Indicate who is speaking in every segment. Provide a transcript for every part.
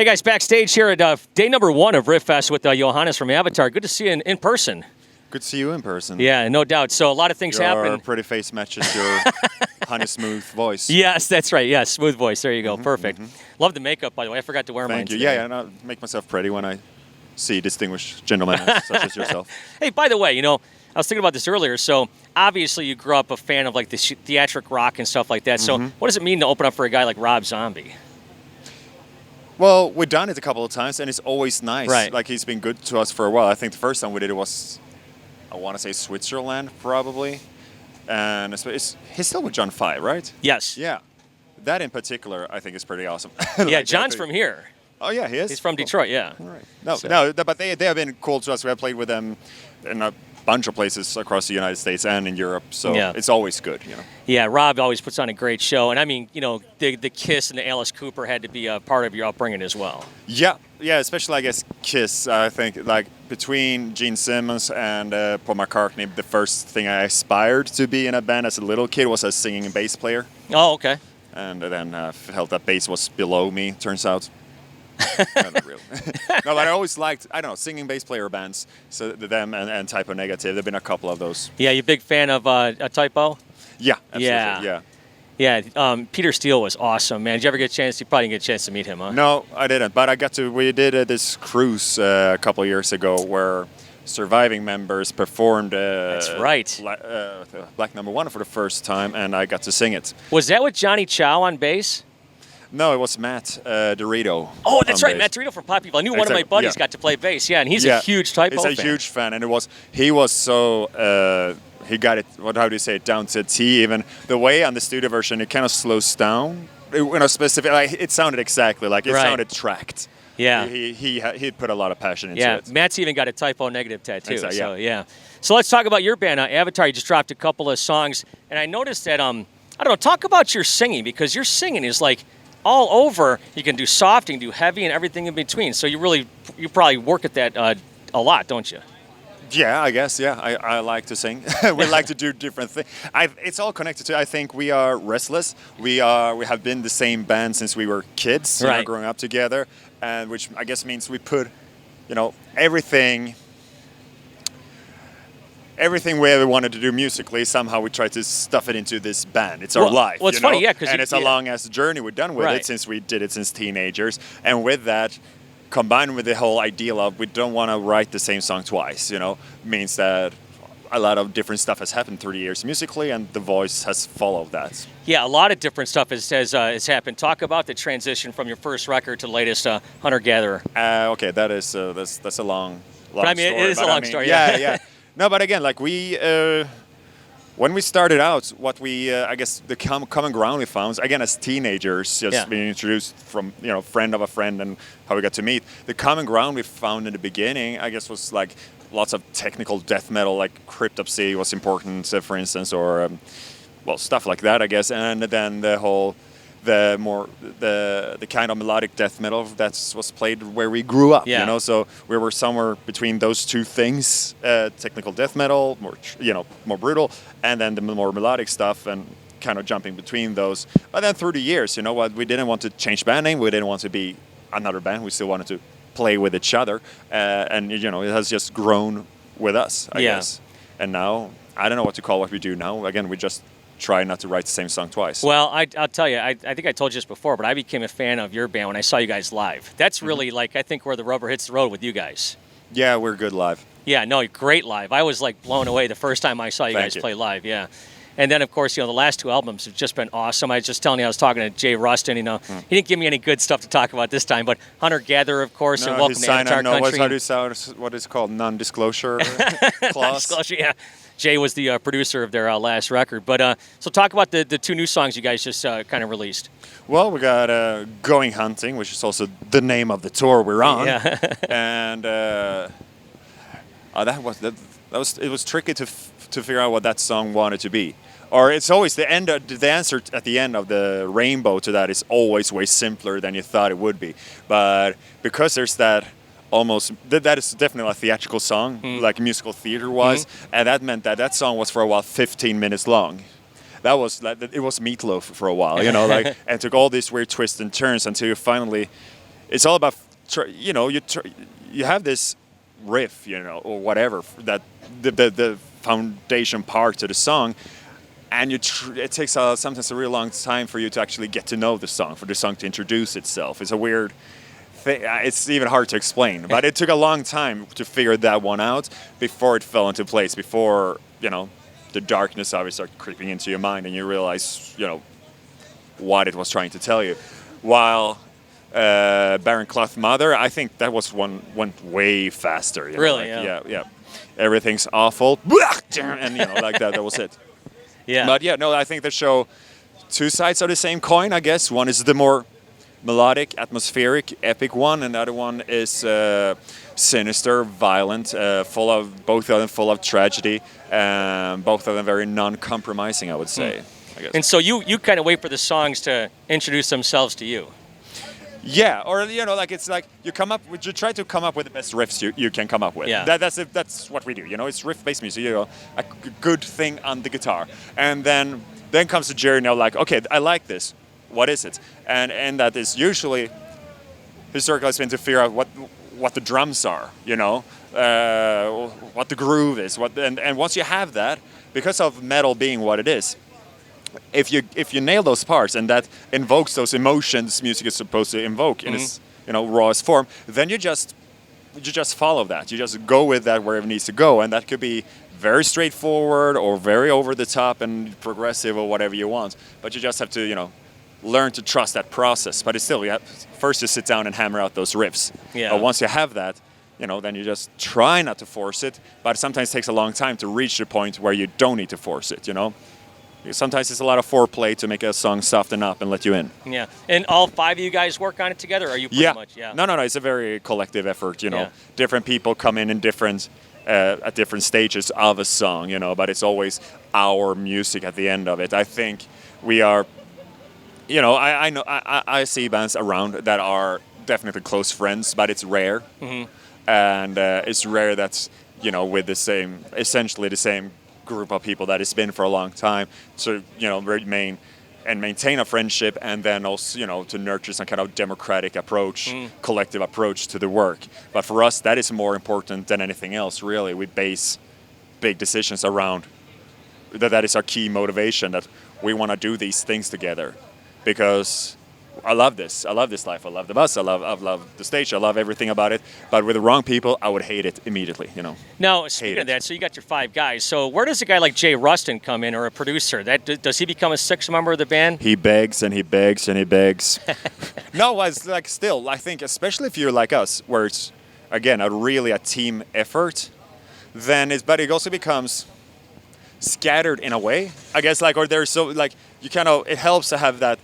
Speaker 1: Hey guys, backstage here at day number 1 of Riff Fest with Johannes from Avatar. Good to see you in person.
Speaker 2: Good to see you in person.
Speaker 1: Yeah, no doubt. So a lot of things happen.
Speaker 2: Your pretty face matches your honey smooth voice.
Speaker 1: Yes, that's right. Yeah, smooth voice. There you go. Perfect. Love the makeup, by the way. I forgot to wear mine
Speaker 2: Thank you.
Speaker 1: today.
Speaker 2: Yeah, and I make myself pretty when I see distinguished gentlemen such as yourself.
Speaker 1: Hey, by the way, I was thinking about this earlier. So obviously you grew up a fan of like the theatric rock and stuff like that. So what does it mean to open up for a guy like Rob Zombie?
Speaker 2: Well, we've done it a couple of times, and it's always nice.
Speaker 1: Right.
Speaker 2: Like, he's been good to us for a while. I think the first time we did it was, I want to say Switzerland, probably. And he's still with John 5, right?
Speaker 1: Yes.
Speaker 2: Yeah. That in particular, I think, is pretty awesome.
Speaker 1: Yeah, John's from here.
Speaker 2: Oh, yeah, he is?
Speaker 1: He's from Detroit, yeah.
Speaker 2: All right. No, but they have been cool to us. We have played with them in a bunch of places across the United States and in Europe, so it's always good,
Speaker 1: Yeah, Rob always puts on a great show, and I mean, the Kiss and the Alice Cooper had to be a part of your upbringing as well.
Speaker 2: Yeah, especially, I guess, Kiss. I think, like, between Gene Simmons and Paul McCartney, the first thing I aspired to be in a band as a little kid was a singing bass player.
Speaker 1: Oh, okay.
Speaker 2: And then felt that bass was below me, turns out. Not really. No, but I always liked, singing bass player bands. So them and Typo Negative, there've been a couple of those.
Speaker 1: Yeah, you a big fan of Typo?
Speaker 2: Yeah, absolutely,
Speaker 1: Yeah, Peter Steele was awesome, man. Did you ever get a chance? You probably didn't get a chance to meet him, huh?
Speaker 2: No, I didn't. But we did this cruise a couple of years ago where surviving members performed
Speaker 1: That's right.
Speaker 2: Black Number 1 for the first time, and I got to sing it.
Speaker 1: Was that with Johnny Chow on bass?
Speaker 2: No, it was Matt Dorito.
Speaker 1: Oh, that's right,
Speaker 2: bass.
Speaker 1: Matt Dorito from Pop People. I knew one of my buddies got to play bass. Yeah, and he's a huge Typo fan.
Speaker 2: He's a huge fan, and he was so he got it. How do you say it? Down to a T. Even the way on the studio version, it kind of slows down. Specific. Like, it sounded exactly like it sounded tracked.
Speaker 1: Yeah,
Speaker 2: he put a lot of passion into it.
Speaker 1: Yeah, Matt's even got a Typo Negative tattoo.
Speaker 2: Exactly,
Speaker 1: so yeah. So let's talk about your band, Avatar. You just dropped a couple of songs, and I noticed that I don't know. Talk about your singing, because your singing is like all over. You can do soft, you can do heavy, and everything in between. So you probably work at that a lot, don't you?
Speaker 2: Yeah, I guess. Yeah, I like to sing. We like to do different things. It's all connected to. I think we are restless. We have been the same band since we were kids, growing up together, and which I guess means we put, everything we ever wanted to do musically, somehow we try to stuff it into this band. It's our life.
Speaker 1: Well, it's funny, yeah, because
Speaker 2: it's a long-ass journey we've done with it since we did it since teenagers, and with that, combined with the whole idea of we don't want to write the same song twice, means that a lot of different stuff has happened through the years musically, and the voice has followed that.
Speaker 1: Yeah, a lot of different stuff has happened. Talk about the transition from your first record to the latest Hunter Gatherer.
Speaker 2: Okay, that's a long
Speaker 1: but I mean,
Speaker 2: story.
Speaker 1: It is a long story.
Speaker 2: Yeah. No, but again, like when we started out, what we, I guess, the common ground we found, again, as teenagers, just being introduced from, friend of a friend and how we got to meet, the common ground we found in the beginning, I guess, was like lots of technical death metal, like Cryptopsy was important, for instance, or, stuff like that, I guess. And then the kind of melodic death metal that was played where we grew up, so we were somewhere between those two things, technical death metal, more brutal, and then the more melodic stuff, and kind of jumping between those. But then through the years, we didn't want to change band name, we didn't want to be another band, we still wanted to play with each other, and it has just grown with us, I guess. And now, I don't know what to call what we do now. Again, we just try not to write the same song twice.
Speaker 1: Well, I'll tell you, I think I told you this before, but I became a fan of your band when I saw you guys live. That's really, I think where the rubber hits the road with you guys.
Speaker 2: Yeah, we're good live.
Speaker 1: Yeah, no, great live. I was, blown away the first time I saw you guys play live, yeah. And then, of course, the last 2 albums have just been awesome. I was just telling you, I was talking to Jay Rustin, he didn't give me any good stuff to talk about this time, but Hunter Gatherer, of course, and Welcome to Avatar Country.
Speaker 2: What is it called? Non-disclosure clause?
Speaker 1: Non-disclosure, yeah. Jay was the producer of their last record. But so talk about the 2 new songs you guys just kind of released.
Speaker 2: Well, we got Going Hunting, which is also the name of the tour we're on.
Speaker 1: Yeah.
Speaker 2: And it was tricky to figure out what that song wanted to be. Or it's always the answer at the end of the rainbow to that is always way simpler than you thought it would be. But because there's that that is definitely a theatrical song, like musical theater-wise, and that meant that song was for a while 15 minutes long. It was Meatloaf for a while, and took all these weird twists and turns until you finally it's all about you have this riff, or whatever that the foundation part to the song, and it takes sometimes a real long time for you to actually get to know the song, for the song to introduce itself. It's a weird thing. It's even hard to explain, but it took a long time to figure that one out before it fell into place, before the darkness obviously started creeping into your mind and you realize what it was trying to tell you. While Baron Cloth Mother, I think that was went way faster.
Speaker 1: Really?
Speaker 2: Yeah. Everything's awful, and like that. That was it.
Speaker 1: Yeah.
Speaker 2: But I think they show two sides of the same coin. I guess one is the more melodic, atmospheric, epic one, and the other one is sinister, violent, both of them full of tragedy, both of them very non-compromising, I would say. I guess.
Speaker 1: And so you kind of wait for the songs to introduce themselves to you.
Speaker 2: Yeah, or it's like you try to come up with the best riffs you can come up with.
Speaker 1: Yeah.
Speaker 2: That's what we do. It's riff-based music. A good thing on the guitar, and then comes the journey of like, okay, I like this. What is it? And that is usually historically has been to figure out what the drums are. What the groove is. And once you have that, because of metal being what it is. If you nail those parts and that invokes those emotions music is supposed to invoke in its rawest form, then you just follow that. You just go with that wherever it needs to go, and that could be very straightforward or very over the top and progressive or whatever you want. But you just have to learn to trust that process. But it's still first you sit down and hammer out those riffs.
Speaker 1: Yeah.
Speaker 2: But once you have that, then you just try not to force it. But sometimes it takes a long time to reach the point where you don't need to force it. Sometimes it's a lot of foreplay to make a song soften up and let you in.
Speaker 1: Yeah. And all five of you guys work on it together? Or are you pretty much? Yeah.
Speaker 2: No. It's a very collective effort,
Speaker 1: Yeah.
Speaker 2: Different people come in different at different stages of a song, but it's always our music at the end of it. I think we are, I know I see bands around that are definitely close friends, but it's rare. Mm-hmm. And it's rare that's, with essentially the same group of people that it's been for a long time to maintain a friendship, and then also to nurture some kind of democratic approach, collective approach to the work. But for us, that is more important than anything else. Really, we base big decisions around that is our key motivation, that we want to do these things together because I love this life. I love the bus. I love the stage. I love everything about it. But with the wrong people, I would hate it immediately.
Speaker 1: Now, speaking of that, so you got your five guys. So where does a guy like Jay Rustin come in, or a producer? Does he become a sixth member of the band?
Speaker 2: He begs and he begs and he begs. No, it's like still. I think especially if you're like us, where it's again a team effort, then it also becomes scattered in a way. I guess or there's so it helps to have that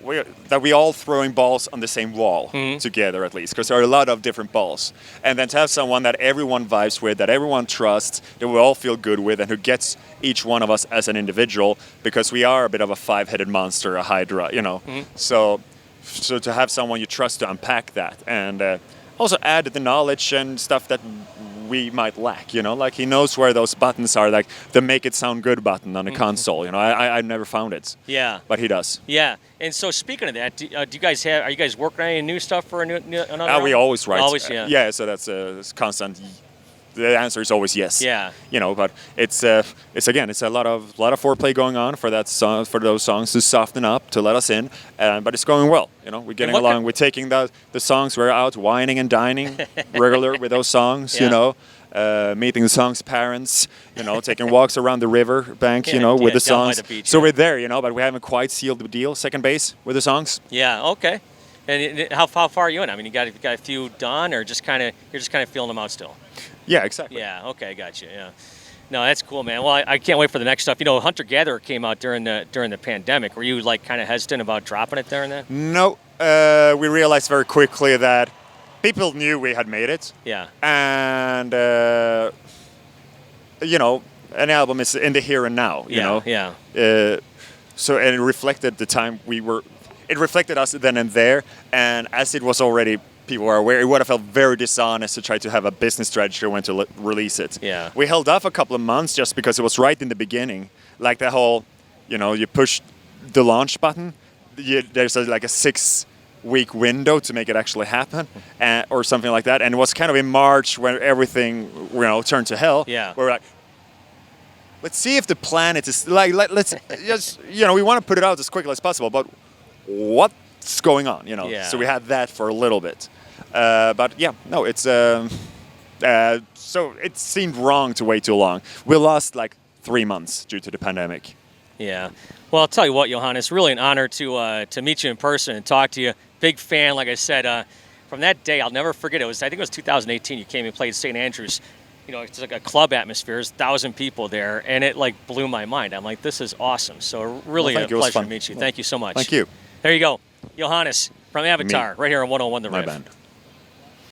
Speaker 2: we all throwing balls on the same wall together, at least, because there are a lot of different balls. And then to have someone that everyone vibes with, that everyone trusts, that we all feel good with, and who gets each one of us as an individual, because we are a bit of a five-headed monster, a hydra, So to have someone you trust to unpack that, and also add the knowledge and stuff that we might lack, he knows where those buttons are, like the make it sound good button on the console. I've never found it.
Speaker 1: Yeah.
Speaker 2: But he does.
Speaker 1: Yeah. And so speaking of that, are you guys working on any new stuff for another?
Speaker 2: We always write.
Speaker 1: Always, yeah.
Speaker 2: Yeah. So that's a constant. The answer is always yes.
Speaker 1: Yeah.
Speaker 2: But it's a lot of foreplay going on for that song, for those songs to soften up, to let us in. But it's going well. We're getting along. We're taking the songs. We're out whining and dining regular with those songs.
Speaker 1: Yeah.
Speaker 2: Meeting the song's parents. Taking walks around the river bank. With the songs.
Speaker 1: Down by the beach,
Speaker 2: so we're there. But we haven't quite sealed the deal. Second base with the songs.
Speaker 1: Yeah. Okay. And how far are you in? I mean, you got a few done, or you're just kind of feeling them out still?
Speaker 2: Yeah, exactly.
Speaker 1: Yeah, okay, gotcha. Yeah. No, that's cool, man. Well, I can't wait for the next stuff. Hunter Gatherer came out during the pandemic. Were you kind of hesitant about dropping it during that?
Speaker 2: No, we realized very quickly that people knew we had made it.
Speaker 1: Yeah.
Speaker 2: And an album is in the here and now.
Speaker 1: Yeah.
Speaker 2: So and it reflected the time we were. It reflected us then and there, and as it was already. People are aware. It would have felt very dishonest to try to have a business strategy when to release it.
Speaker 1: Yeah.
Speaker 2: We held off a couple of months just because it was right in the beginning. Like the whole, you push the launch button. There's a 6 week window to make it actually happen, or something like that. And it was kind of in March when everything, turned to hell.
Speaker 1: Yeah.
Speaker 2: We're like, let's see if the planet is like, let's just, we want to put it out as quickly as possible, but what's going on,
Speaker 1: Yeah.
Speaker 2: So we had that for a little bit. But yeah, no, it's, so it seemed wrong to wait too long. We lost like 3 months due to the pandemic.
Speaker 1: Yeah. Well, I'll tell you what, Johannes, really an honor to meet you in person and talk to you. Big fan, like I said, from that day, I'll never forget it. I think it was 2018, you came and played St. Andrews. It's like a club atmosphere. There's 1,000 people there, and it like blew my mind. I'm like, this is awesome. So really a pleasure to meet you. Thank you so much.
Speaker 2: Thank you.
Speaker 1: There you go. Johannes from Avatar, right here on 101 The Riff.
Speaker 2: My band.